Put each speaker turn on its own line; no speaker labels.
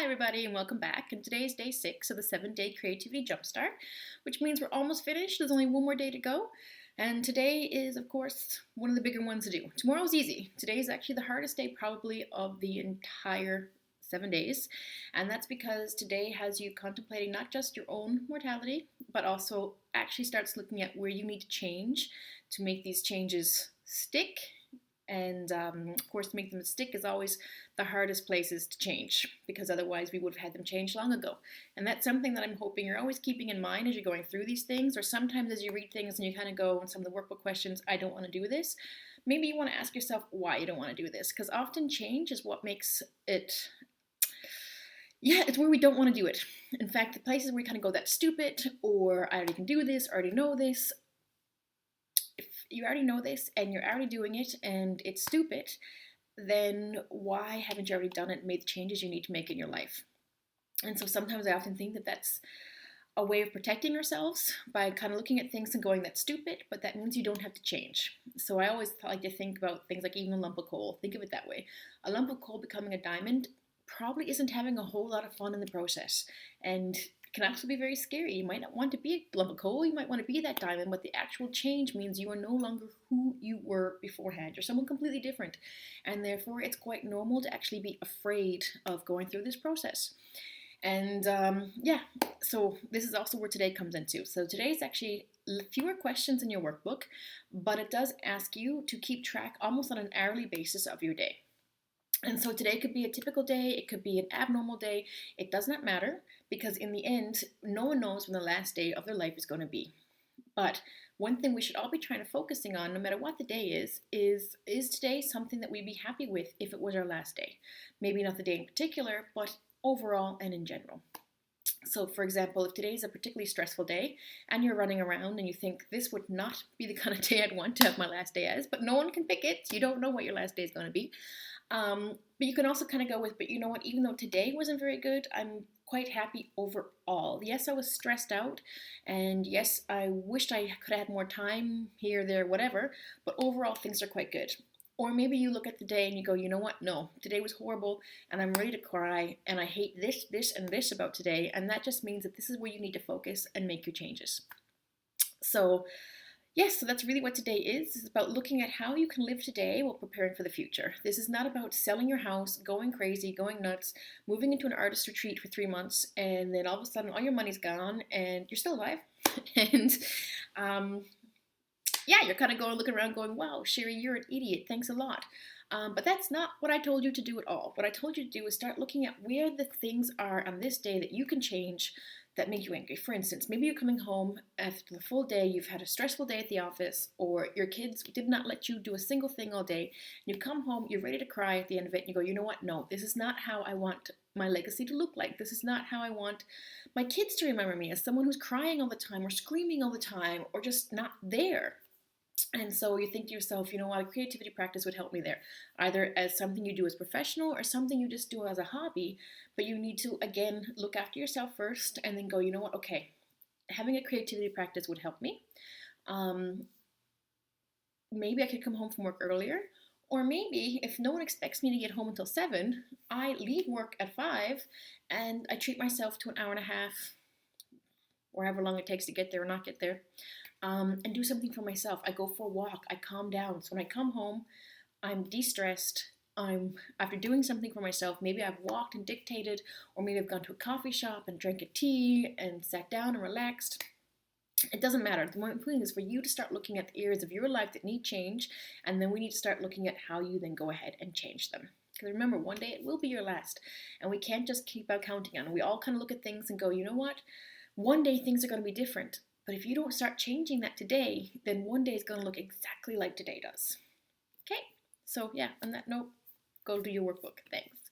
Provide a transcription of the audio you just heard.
Hi everybody and welcome back, and today is day 6 of the 7-day Creativity Jumpstart, which means we're almost finished. There's only one more day to go, and today is of course one of the bigger ones to do. Tomorrow's easy. Today is actually the hardest day probably of the entire 7 days, and that's because today has you contemplating not just your own mortality, but also actually starts looking at where you need to change to make these changes stick. And of course, to make them stick is always the hardest places to change, because otherwise we would have had them change long ago. And that's something that I'm hoping you're always keeping in mind as you're going through these things, or sometimes as you read things and you kind of go on some of the workbook questions, I don't want to do this. Maybe you want to ask yourself why you don't want to do this, because often change is what makes it, it's where we don't want to do it. In fact, the places where we kind of go, that's stupid, or I already can do this, I already know this. If you already know this and you're already doing it and it's stupid, then why haven't you already done it and made the changes you need to make in your life? And so sometimes I often think that that's a way of protecting ourselves by kind of looking at things and going, that's stupid, but that means you don't have to change. So I always like to think about things like even a lump of coal. Think of it that way. A lump of coal becoming a diamond probably isn't having a whole lot of fun in the process, and can actually be very scary. You might not want to be a lump of coal, you might want to be that diamond, but the actual change means you are no longer who you were beforehand. You're someone completely different, and therefore it's quite normal to actually be afraid of going through this process. And so this is also where today comes into. So today is actually fewer questions in your workbook, but it does ask you to keep track almost on an hourly basis of your day. And so today could be a typical day, it could be an abnormal day, it does not matter, because in the end, no one knows when the last day of their life is going to be. But one thing we should all be trying to focusing on, no matter what the day is today something that we'd be happy with if it was our last day? Maybe not the day in particular, but overall and in general. So for example, if today is a particularly stressful day and you're running around and you think this would not be the kind of day I'd want to have my last day as, but no one can pick it, so you don't know what your last day is going to be. But you can also kind of go with, but you know what, even though today wasn't very good, I'm quite happy overall. Yes, I was stressed out, and yes, I wished I could have had more time here, there, whatever, but overall things are quite good. Or maybe you look at the day and you go, you know what, no, today was horrible and I'm ready to cry and I hate this, this, and this about today, and that just means that this is where you need to focus and make your changes. So yes, so that's really what today is. It's about looking at how you can live today while preparing for the future. This is not about selling your house, going crazy, going nuts, moving into an artist retreat for 3 months, and then all of a sudden all your money's gone and you're still alive. And you're kind of going looking around going, wow, Sherry, you're an idiot. Thanks a lot. But that's not what I told you to do at all. What I told you to do is start looking at where the things are on this day that you can change that make you angry. For instance, maybe you're coming home after the full day, you've had a stressful day at the office, or your kids did not let you do a single thing all day. You come home, you're ready to cry at the end of it, and you go, you know what? No, this is not how I want my legacy to look like. This is not how I want my kids to remember me, as someone who's crying all the time, or screaming all the time, or just not there. And so you think to yourself, you know what, a creativity practice would help me there, either as something you do as professional or something you just do as a hobby. But you need to, again, look after yourself first and then go, you know what, okay, having a creativity practice would help me. Maybe I could come home from work earlier. Or maybe if no one expects me to get home until 7, I leave work at 5 and I treat myself to an hour and a half, or however long it takes to get there or not get there. And do something for myself. I go for a walk. I calm down. So when I come home, I'm de-stressed. I'm after doing something for myself. Maybe I've walked and dictated, or maybe I've gone to a coffee shop and drank a tea and sat down and relaxed. It doesn't matter. The important thing is for you to start looking at the areas of your life that need change, and then we need to start looking at how you then go ahead and change them. Because remember, one day it will be your last, and we can't just keep out counting on it. We all kind of look at things and go, you know what? One day things are going to be different. But if you don't start changing that today, then one day is going to look exactly like today does. Okay? So yeah, on that note, go do your workbook. Thanks.